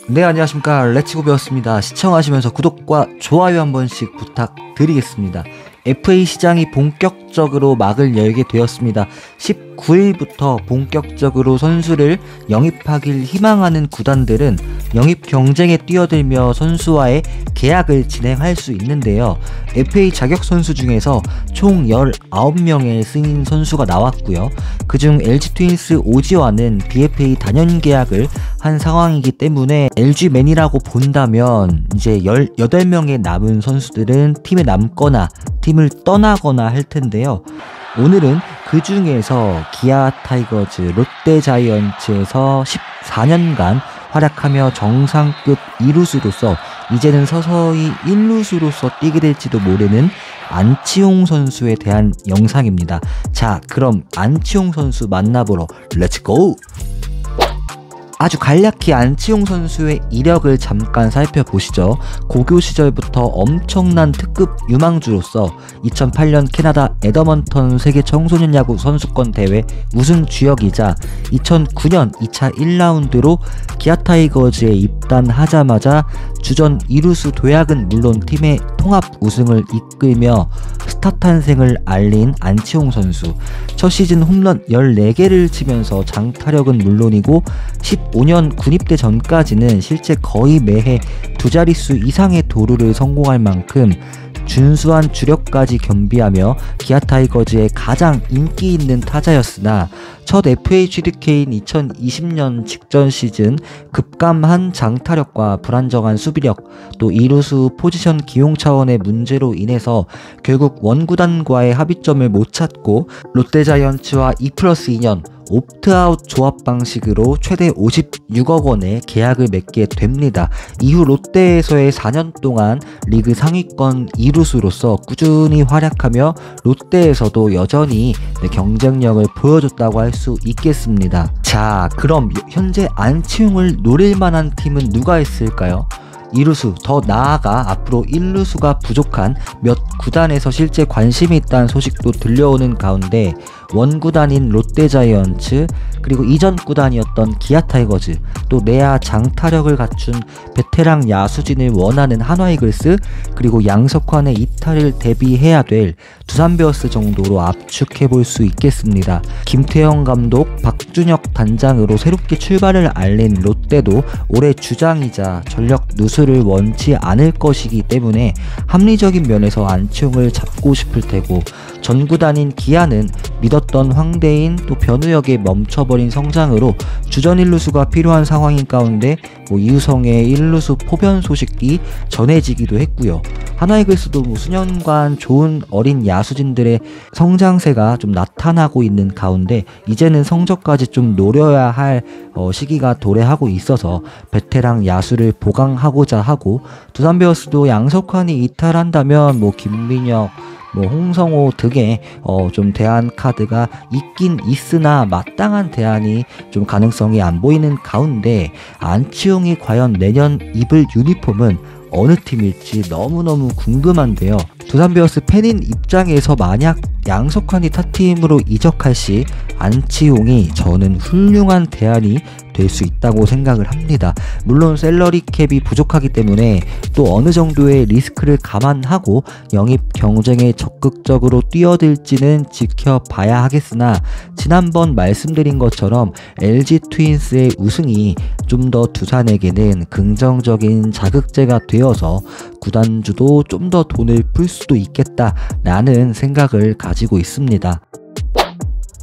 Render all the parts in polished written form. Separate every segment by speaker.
Speaker 1: 네, 안녕하십니까. 레츠고 배웠습니다. 시청하시면서 구독과 좋아요 한 번씩 부탁드리겠습니다. FA 시장이 본격적으로 막을 열게 되었습니다. 19일부터 본격적으로 선수를 영입하길 희망하는 구단들은 영입 경쟁에 뛰어들며 선수와의 계약을 진행할 수 있는데요. FA 자격 선수 중에서 총 19명의 승인 선수가 나왔고요. 그중 LG 트윈스 오지환은 BFA 단연 계약을 한 상황이기 때문에 LG맨이라고 본다면 이제 18명의 남은 선수들은 팀에 남거나 팀을 떠나거나 할 텐데요. 오늘은 그 중에서 기아 타이거즈, 롯데 자이언츠에서 14년간 활약하며 정상급 2루수로서 이제는 서서히 1루수로서 뛰게 될지도 모르는 안치홍 선수에 대한 영상입니다. 자, 그럼 안치홍 선수 만나보러 렛츠고! 아주 간략히 안치홍 선수의 이력을 잠깐 살펴보시죠. 고교 시절부터 엄청난 특급 유망주로서 2008년 캐나다 에더먼턴 세계 청소년 야구 선수권 대회 우승 주역이자 2009년 2차 1라운드로 기아 타이거즈에 입단하자마자 주전 2루수 도약은 물론 팀의 통합 우승을 이끌며 스타 탄생을 알린 안치홍 선수. 첫 시즌 홈런 14개를 치면서 장타력은 물론이고 15년 군입대 전까지는 실제 거의 매해 두 자릿수 이상의 도루를 성공할 만큼 준수한 주력까지 겸비하며 기아 타이거즈의 가장 인기 있는 타자였으나 첫 FA 취득해인 2020년 직전 시즌 급감한 장타력과 불안정한 수비력, 또 이루수 포지션 기용 차원의 문제로 인해서 결국 원구단과의 합의점을 못 찾고 롯데자이언츠와 2+2년 옵트아웃 조합 방식으로 최대 56억 원의 계약을 맺게 됩니다. 이후 롯데에서의 4년 동안 리그 상위권 2루수로서 꾸준히 활약하며 롯데에서도 여전히 경쟁력을 보여줬다고 할 수 있겠습니다. 자, 그럼 현재 안치홍을 노릴 만한 팀은 누가 있을까요? 2루수, 더 나아가 앞으로 1루수가 부족한 몇 구단에서 실제 관심이 있다는 소식도 들려오는 가운데 원구단인 롯데자이언츠, 그리고 이전 구단이었던 기아 타이거즈, 또 내야 장타력을 갖춘 베테랑 야수진을 원하는 한화이글스, 그리고 양석환의 이탈을 대비해야 될 두산 베어스 정도로 압축해볼 수 있겠습니다. 김태형 감독, 박준혁 단장으로 새롭게 출발을 알린 롯데도 올해 주장이자 전력 누수를 원치 않을 것이기 때문에 합리적인 면에서 안치홍을 잡고 싶을 테고, 전 구단인 기아는 믿었던 황대인, 또 변우혁의 멈춰버린 성장으로 주전 1루수가 필요한 상황인 가운데 이우성의 1루수 포변 소식이 전해지기도 했고요. 하나이글스도 수년간 좋은 어린 야수진들의 성장세가 좀 나타나고 있는 가운데 이제는 성적까지 좀 노려야 할 시기가 도래하고 있어서 베테랑 야수를 보강하고자 하고, 두산 베어스도 양석환이 이탈한다면 김민혁, 홍성호 등의 좀 대안 카드가 있긴 있으나 마땅한 대안이 좀 가능성이 안 보이는 가운데 안치홍이 과연 내년 입을 유니폼은 어느 팀일지 너무너무 궁금한데요. 두산 베어스 팬인 입장에서 만약 양석환이 타팀으로 이적할 시 안치홍이 저는 훌륭한 대안이 될 수 있다고 생각을 합니다. 물론 셀러리 캡이 부족하기 때문에 또 어느 정도의 리스크를 감안하고 영입 경쟁에 적극적으로 뛰어들지는 지켜봐야 하겠으나, 지난번 말씀드린 것처럼 LG 트윈스의 우승이 좀 더 두산에게는 긍정적인 자극제가 되어서 구단주도 좀 더 돈을 풀 수도 있겠다라는 생각을 가지고 있습니다.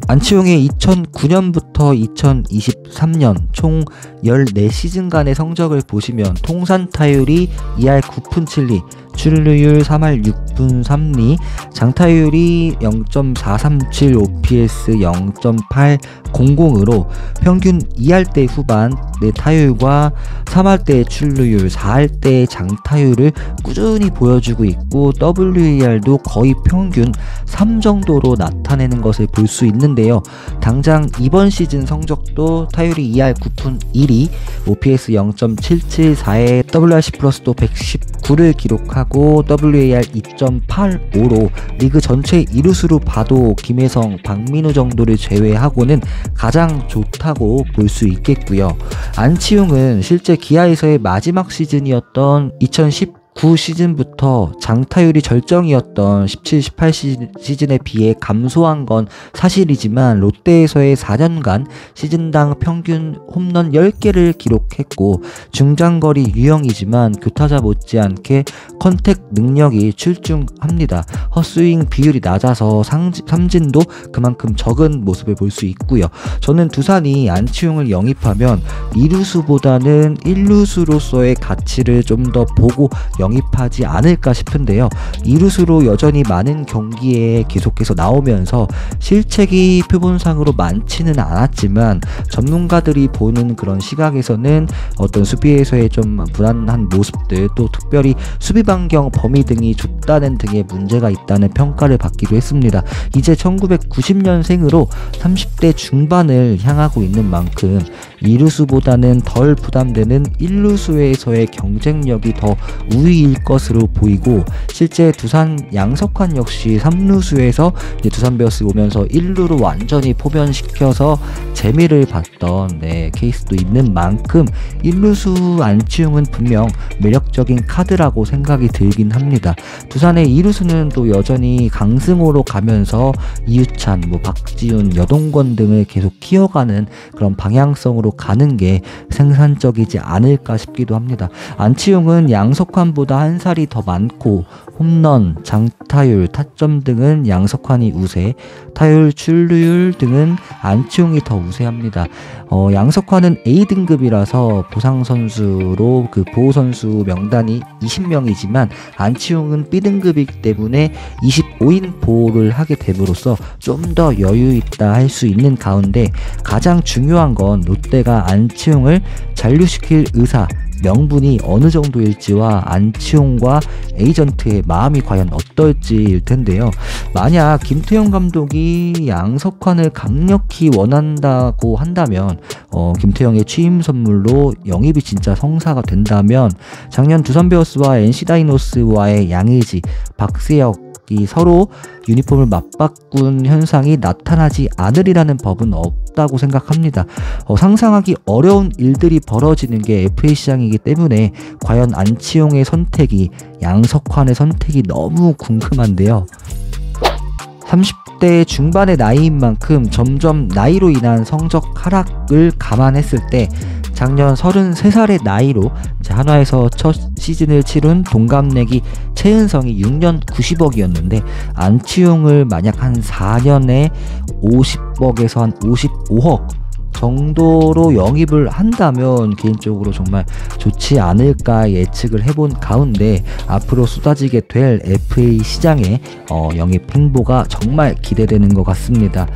Speaker 1: 안치홍의 2009년부터 2023년 총 14시즌간의 성적을 보시면 통산 타율이 2할 9푼 7리, 출루율 3할 6푼 3리, 장타율이 0.437, OPS 0.800으로 평균 2할대 후반 내 타율과 3할대의 출루율, 4할대의 장타율을 꾸준히 보여주고 있고, WER도 거의 평균 3 정도로 나타내는 것을 볼 수 있는데요. 당장 이번 시즌 성적도 타율이 2할 9푼 1리, OPS 0.774에 WRC 플러스도 119를 기록하고 WAR 9.85로 리그 전체 2루수로 봐도 김혜성, 박민우 정도를 제외하고는 가장 좋다고 볼 수 있겠고요. 안치홍은 실제 기아에서의 마지막 시즌이었던 2019 시즌부터 장타율이 절정이었던 17, 18 시즌에 비해 감소한 건 사실이지만 롯데에서의 4년간 시즌당 평균 홈런 10개를 기록했고 중장거리 유형이지만 교타자 못지않게 컨택 능력이 출중합니다. 헛스윙 비율이 낮아서 삼진도 그만큼 적은 모습을 볼 수 있고요. 저는 두산이 안치홍을 영입하면 2루수보다는 1루수로서의 가치를 좀 더 보고 영입하지 않을까 싶은데요. 2루수로 여전히 많은 경기에 계속해서 나오면서 실책이 표본상으로 많지는 않았지만 전문가들이 보는 그런 시각에서는 어떤 수비에서의 좀 불안한 모습들, 또 특별히 수비 반경 범위 등이 좁다는 등의 문제가 있다는 평가를 받기도 했습니다. 이제 1990년생으로 30대 중반을 향하고 있는 만큼 2루수보다는 덜 부담되는 1루수에서의 경쟁력이 더 우위일 것으로 보이고, 실제 두산 양석환 역시 3루수에서 이제 두산 베어스 오면서 1루로 완전히 포변시켜서 재미를 봤던 케이스도 있는 만큼 1루수 안치홍은 분명 매력적인 카드라고 생각이 들긴 합니다. 두산의 2루수는 또 여전히 강승호로 가면서 이유찬, 박지훈, 여동권 등을 계속 키워가는 그런 방향성으로 가는 게 생산적이지 않을까 싶기도 합니다. 안치홍은 양석환보다 한 살이 더 많고 홈런, 장타율, 타점 등은 양석환이 우세, 타율, 출루율 등은 안치홍이 더 우세합니다. 양석환은 A등급이라서 보상선수로 그 보호선수 명단이 20명이지만 안치홍은 B등급이기 때문에 25인 보호를 하게 됨으로써 좀 더 여유있다 할 수 있는 가운데, 가장 중요한 건 롯데가 안치홍을 잔류시킬 의사, 명분이 어느 정도일지와 안치홍과 에이전트의 마음이 과연 어떨지일 텐데요. 만약 김태형 감독이 양석환을 강력히 원한다고 한다면 김태형의 취임 선물로 영입이 진짜 성사가 된다면 작년 두산 베어스와 NC 다이노스와의 양의지, 박세혁 이 서로 유니폼을 맞바꾼 현상이 나타나지 않으리라는 법은 없다고 생각합니다. 상상하기 어려운 일들이 벌어지는 게 FA 시장이기 때문에 과연 안치홍의 선택이, 양석환의 선택이 너무 궁금한데요. 30대 중반의 나이인 만큼 점점 나이로 인한 성적 하락을 감안했을 때 작년 33살의 나이로 한화에서 첫 시즌을 치룬 동갑내기 최은성이 6년 90억이었는데 안치홍을 만약 한 4년에 50억에서 한 55억 정도로 영입을 한다면 개인적으로 정말 좋지 않을까 예측을 해본 가운데 앞으로 쏟아지게 될 FA 시장의 영입 행보가 정말 기대되는 것 같습니다.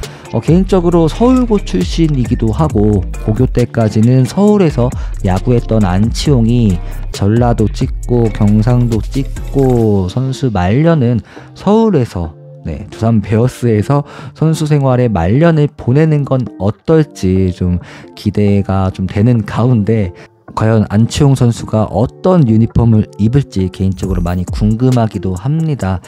Speaker 1: 개인적으로 서울고 출신이기도 하고 고교 때까지는 서울에서 야구했던 안치홍이 전라도 찍고 경상도 찍고 선수 말년은 서울에서 두산 베어스에서 선수 생활의 말년을 보내는 건 어떨지 좀 기대가 좀 되는 가운데, 과연 안치홍 선수가 어떤 유니폼을 입을지 개인적으로 많이 궁금하기도 합니다.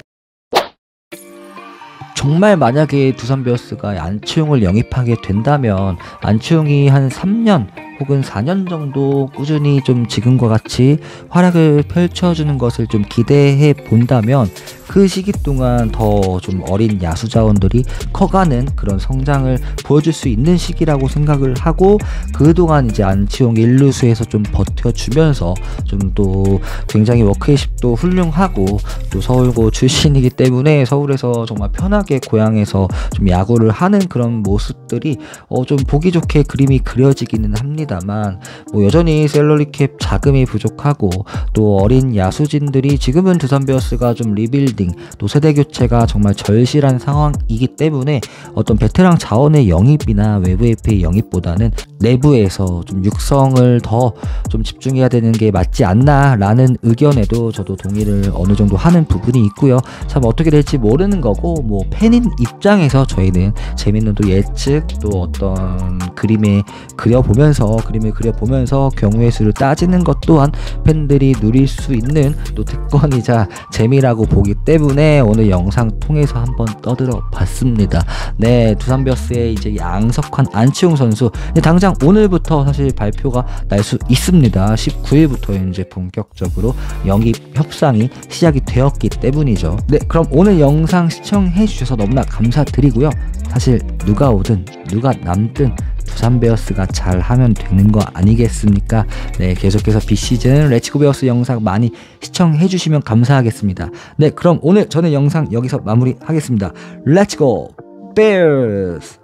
Speaker 1: 정말 만약에 두산 베어스가 안치홍을 영입하게 된다면 안치홍이 한 3년 혹은 4년 정도 꾸준히 좀 지금과 같이 활약을 펼쳐주는 것을 좀 기대해 본다면 그 시기 동안 더 좀 어린 야수 자원들이 커가는 그런 성장을 보여줄 수 있는 시기라고 생각을 하고, 그동안 이제 안치홍 1루수에서 좀 버텨주면서 좀 또 굉장히 워크의식도 훌륭하고 또 서울고 출신이기 때문에 서울에서 정말 편하게 고향에서 좀 야구를 하는 그런 모습들이 좀 보기 좋게 그림이 그려지기는 합니다만, 여전히 셀러리캡 자금이 부족하고 또 어린 야수진들이 지금은 두산 베어스가 좀 리빌딩, 또 세대 교체가 정말 절실한 상황이기 때문에 어떤 베테랑 자원의 영입이나 외부 FA 영입보다는 내부에서 좀 육성을 더 좀 집중해야 되는 게 맞지 않나라는 의견에도 저도 동의를 어느 정도 하는 부분이 있고요. 참 어떻게 될지 모르는 거고, 팬인 입장에서 저희는 재밌는 또 예측, 또 어떤 그림을 그려보면서 경우의 수를 따지는 것 또한 팬들이 누릴 수 있는 또 특권이자 재미라고 보기 때문에 때문에 오늘 영상 통해서 한번 떠들어 봤습니다. 네, 두산 베어스의 이제 양석환, 안치홍 선수 당장 오늘부터 사실 발표가 날 수 있습니다. 19일부터 이제 본격적으로 영입 협상이 시작이 되었기 때문이죠. 네, 그럼 오늘 영상 시청해 주셔서 너무나 감사드리고요. 사실 누가 오든 누가 남든 두산 베어스가 잘하면 되는 거 아니겠습니까? 네, 계속해서 비시즌 레츠고 베어스 영상 많이 시청해 주시면 감사하겠습니다. 네, 그럼 오늘 저는 영상 여기서 마무리하겠습니다. 레츠고 베어스!